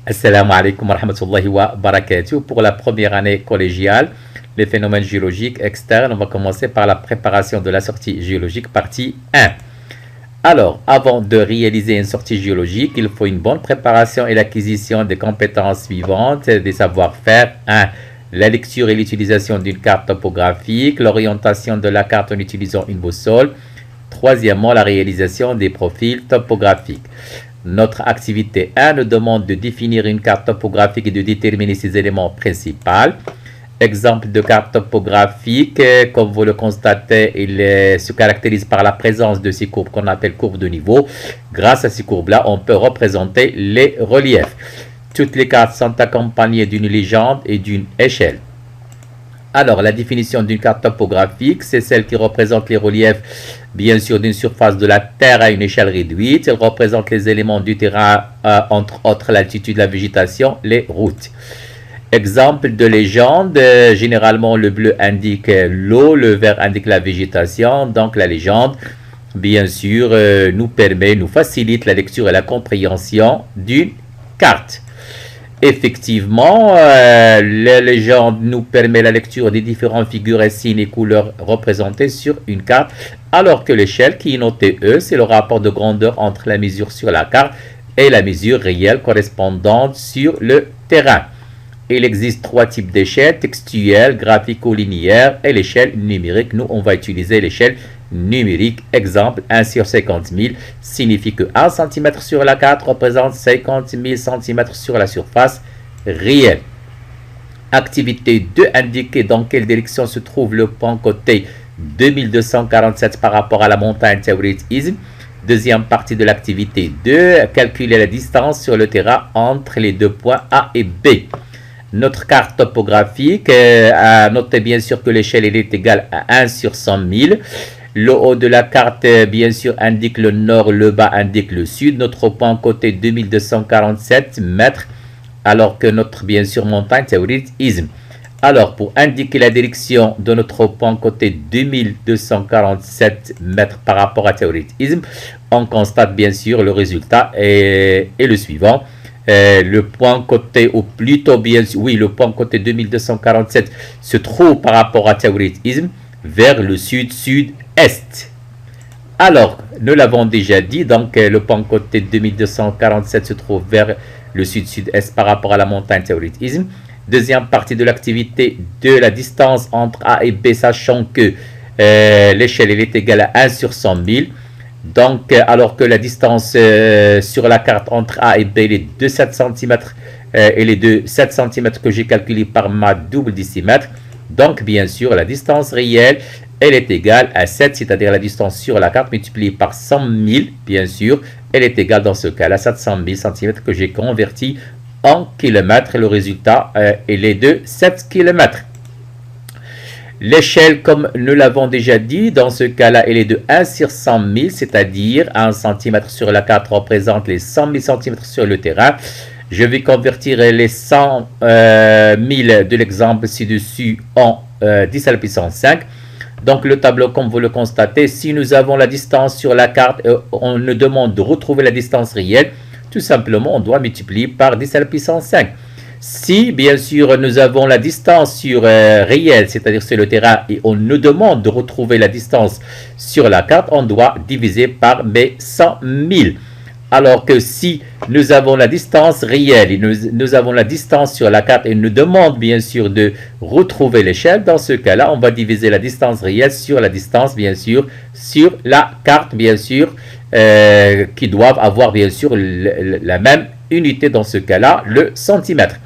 Assalamu alaikum wa rahmatullahi wa barakatuh. Pour la première année collégiale, les phénomènes géologiques externes, on va commencer par la préparation de la sortie géologique, partie 1. Alors, avant de réaliser une sortie géologique, il faut une bonne préparation et l'acquisition des compétences suivantes, des savoir-faire. 1. La lecture et l'utilisation d'une carte topographique, l'orientation de la carte en utilisant une boussole. Troisièmement, la réalisation des profils topographiques. Notre activité 1 nous demande de définir une carte topographique et de déterminer ses éléments principaux. Exemple de carte topographique, comme vous le constatez, il se caractérise par la présence de ces courbes qu'on appelle courbes de niveau. Grâce à ces courbes-là, on peut représenter les reliefs. Toutes les cartes sont accompagnées d'une légende et d'une échelle. Alors, la définition d'une carte topographique, c'est celle qui représente les reliefs, bien sûr, d'une surface de la Terre à une échelle réduite. Elle représente les éléments du terrain, entre autres l'altitude, la végétation, les routes. Exemple de légende, généralement le bleu indique l'eau, le vert indique la végétation. Donc, la légende, bien sûr, nous facilite la lecture et la compréhension d'une carte. Effectivement, la légende nous permet la lecture des différentes figures et signes et couleurs représentées sur une carte, alors que l'échelle, qui est notée E, c'est le rapport de grandeur entre la mesure sur la carte et la mesure réelle correspondante sur le terrain. Il existe trois types d'échelles: textuelle, graphico-linéaire et l'échelle numérique. Nous, on va utiliser l'échelle numérique. Exemple, 1 sur 50 000 signifie que 1 cm sur la carte représente 50 000 cm sur la surface réelle. Activité 2 indique dans quelle direction se trouve le point côté 2247 par rapport à la montagne Tawrit Izm. Deuxième partie de l'activité 2, calculer la distance sur le terrain entre les deux points A et B. Notre carte topographique, notez bien sûr que l'échelle est égale à 1 sur 100 000. Le haut de la carte, bien sûr, indique le nord, le bas indique le sud. Notre point côté 2247 mètres, alors que notre, bien sûr, montagne Tawrit Izm. Alors, pour indiquer la direction de notre point côté 2247 mètres par rapport à Tawrit Izm, on constate bien sûr le résultat est le suivant. Le point côté, ou plutôt bien sûr, oui, le point côté 2247 se trouve par rapport à Tawrit Izm vers le sud-sud-est. Alors, nous l'avons déjà dit, donc le point côté 2247 se trouve vers le sud-sud-est par rapport à la montagne Tawrit Izm. Deuxième partie de l'activité de la distance entre A et B, sachant que l'échelle est égale à 1 sur 100 000. Donc, alors que la distance sur la carte entre A et B est de 7 cm et les deux 7 cm que j'ai calculé par ma double décimètre. Donc, bien sûr, la distance réelle, elle est égale à 7, c'est-à-dire la distance sur la carte multipliée par 100 000, bien sûr, elle est égale dans ce cas-là à 700 000 cm que j'ai converti en kilomètres. Le résultat est de 7 km. L'échelle, comme nous l'avons déjà dit, dans ce cas-là, elle est de 1 sur 100 000, c'est-à-dire 1 cm sur la carte représente les 100 000 cm sur le terrain. Je vais convertir les 100 000 de l'exemple ci-dessus en 10 à la puissance 5. Donc, le tableau, comme vous le constatez, si nous avons la distance sur la carte, on nous demande de retrouver la distance réelle. Tout simplement, on doit multiplier par 10 à la puissance 5. Si, bien sûr, nous avons la distance sur réelle, c'est-à-dire sur le terrain, et on nous demande de retrouver la distance sur la carte, on doit diviser par 100 000. Alors que si nous avons la distance réelle et nous avons la distance sur la carte et nous demande bien sûr de retrouver l'échelle, dans ce cas-là, on va diviser la distance réelle sur la distance, bien sûr, sur la carte, bien sûr, qui doivent avoir bien sûr la même unité, dans ce cas-là, le centimètre.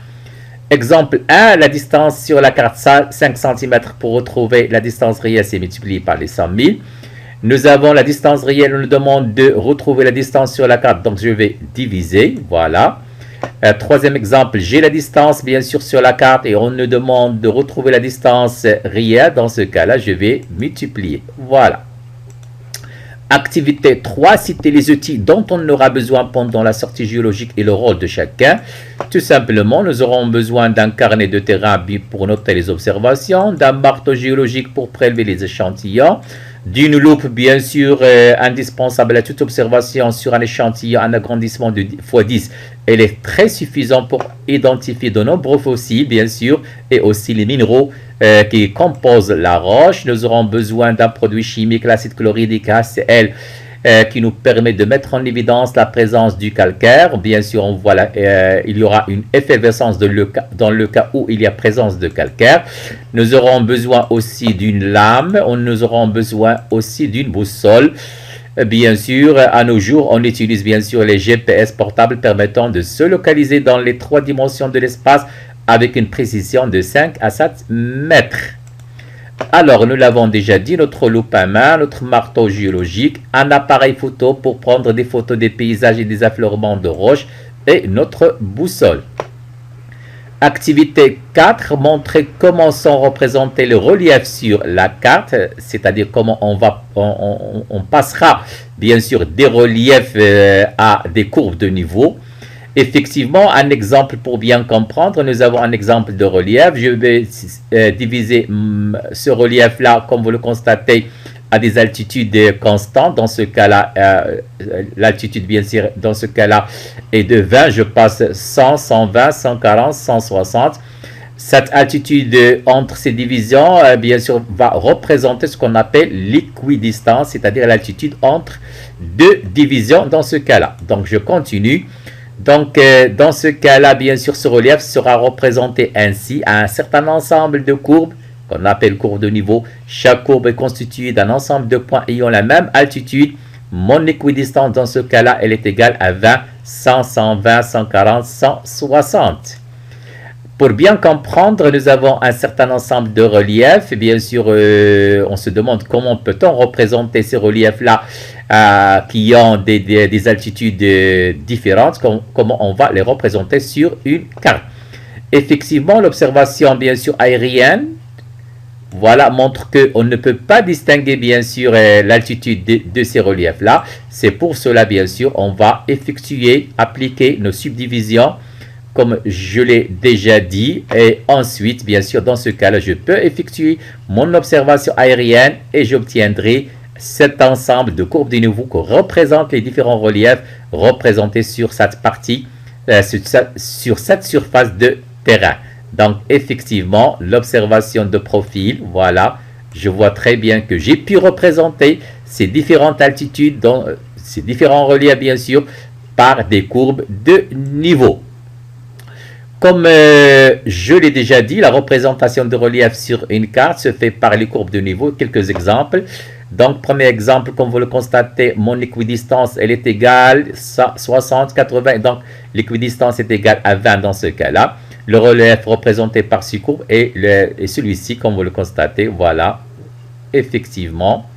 Exemple 1, la distance sur la carte 5 cm. Pour retrouver la distance réelle, c'est multiplié par les 100 000. Nous avons la distance réelle, on nous demande de retrouver la distance sur la carte, donc je vais diviser, voilà. Troisième exemple, j'ai la distance bien sûr sur la carte et on nous demande de retrouver la distance réelle, dans ce cas-là, je vais multiplier, voilà. Activité 3, citer les outils dont on aura besoin pendant la sortie géologique et le rôle de chacun. Tout simplement, nous aurons besoin d'un carnet de terrain pour noter les observations, d'un marteau géologique pour prélever les échantillons, d'une loupe bien sûr indispensable à toute observation sur un échantillon, un agrandissement de x10 elle est très suffisante pour identifier de nombreux fossiles, bien sûr, et aussi les minéraux qui composent la roche. Nous aurons besoin d'un produit chimique, l'acide chlorhydrique HCl, qui nous permet de mettre en évidence la présence du calcaire. Bien sûr, on voit il y aura une effervescence dans le cas où il y a présence de calcaire. Nous aurons besoin aussi d'une lame, nous aurons besoin aussi d'une boussole. Bien sûr, à nos jours, on utilise bien sûr les GPS portables permettant de se localiser dans les 3 dimensions de l'espace avec une précision de 5 à 7 mètres. Alors, nous l'avons déjà dit, notre loupe à main, notre marteau géologique, un appareil photo pour prendre des photos des paysages et des affleurements de roches et notre boussole. Activité 4, montrer comment sont représentés les reliefs sur la carte, c'est-à-dire comment on passera bien sûr des reliefs à des courbes de niveau. Effectivement, un exemple pour bien comprendre, nous avons un exemple de relief. Je vais diviser ce relief-là, comme vous le constatez, à des altitudes constantes. Dans ce cas-là, l'altitude, bien sûr, dans ce cas-là, est de 20. Je passe 100, 120, 140, 160. Cette altitude entre ces divisions, bien sûr, va représenter ce qu'on appelle l'équidistance, c'est-à-dire l'altitude entre 2 divisions dans ce cas-là. Donc, je continue. Donc, dans ce cas-là, bien sûr, ce relief sera représenté ainsi à un certain ensemble de courbes qu'on appelle courbes de niveau. Chaque courbe est constituée d'un ensemble de points ayant la même altitude. Mon équidistance, dans ce cas-là, elle est égale à 20, 100, 120, 140, 160. Pour bien comprendre, nous avons un certain ensemble de reliefs. Et bien sûr, on se demande comment peut-on représenter ces reliefs-là qui ont des altitudes différentes, comment on va les représenter sur une carte. Effectivement, l'observation, bien sûr, aérienne, voilà, montre qu'on ne peut pas distinguer, bien sûr, l'altitude de ces reliefs-là. C'est pour cela, bien sûr, on va appliquer nos subdivisions, comme je l'ai déjà dit. Et ensuite, bien sûr, dans ce cas-là, je peux effectuer mon observation aérienne et j'obtiendrai cet ensemble de courbes de niveau qui représentent les différents reliefs représentés sur cette partie, sur cette surface de terrain. Donc, effectivement, l'observation de profil, voilà, je vois très bien que j'ai pu représenter ces différentes altitudes, ces différents reliefs, bien sûr, par des courbes de niveau. Comme je l'ai déjà dit, la représentation de relief sur une carte se fait par les courbes de niveau. Quelques exemples. Donc, premier exemple, comme vous le constatez, mon équidistance, elle est égale à 60, 80. Donc, l'équidistance est égale à 20 dans ce cas-là. Le relief représenté par 6 courbes est celui-ci, comme vous le constatez. Voilà, effectivement.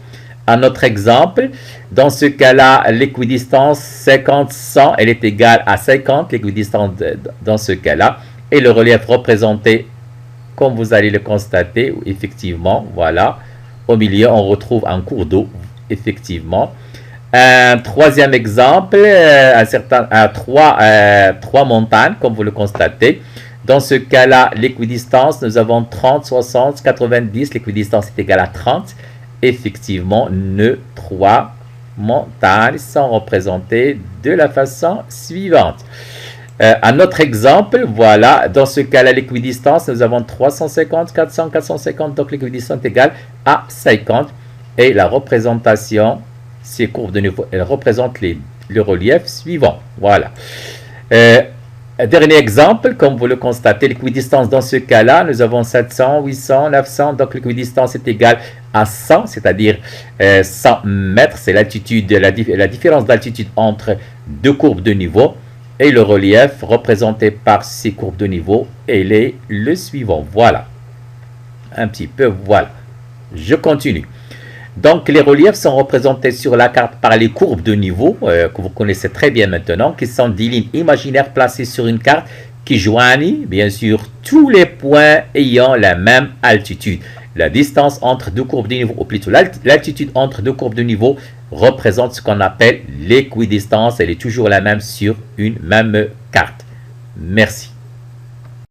Un autre exemple, dans ce cas-là, l'équidistance 50-100, elle est égale à 50, l'équidistance dans ce cas-là. Et le relief représenté, comme vous allez le constater, effectivement, voilà. Au milieu, on retrouve un cours d'eau, effectivement. Un troisième exemple, trois montagnes, comme vous le constatez. Dans ce cas-là, l'équidistance, nous avons 30, 60, 90. L'équidistance est égale à 30. Effectivement, nos 3 montagnes sont représentées de la façon suivante. Un autre exemple, voilà, dans ce cas-là, l'équidistance, nous avons 350, 400, 450, donc l'équidistance est égale à 50. Et la représentation, ces courbes de niveau, elles représentent le relief suivant. Voilà. Dernier exemple, comme vous le constatez, l'équidistance dans ce cas-là, nous avons 700, 800, 900, donc l'équidistance est égale à 100, c'est-à-dire 100 mètres, c'est l'altitude, la différence d'altitude entre 2 courbes de niveau. Et le relief représenté par ces courbes de niveau, elle est le suivant. Voilà. Un petit peu, voilà. Je continue. Donc, les reliefs sont représentés sur la carte par les courbes de niveau, que vous connaissez très bien maintenant, qui sont des lignes imaginaires placées sur une carte qui joignent, bien sûr, tous les points ayant la même altitude. La distance entre 2 courbes de niveau, ou plutôt l'altitude entre 2 courbes de niveau, représente ce qu'on appelle l'équidistance. Elle est toujours la même sur une même carte. Merci.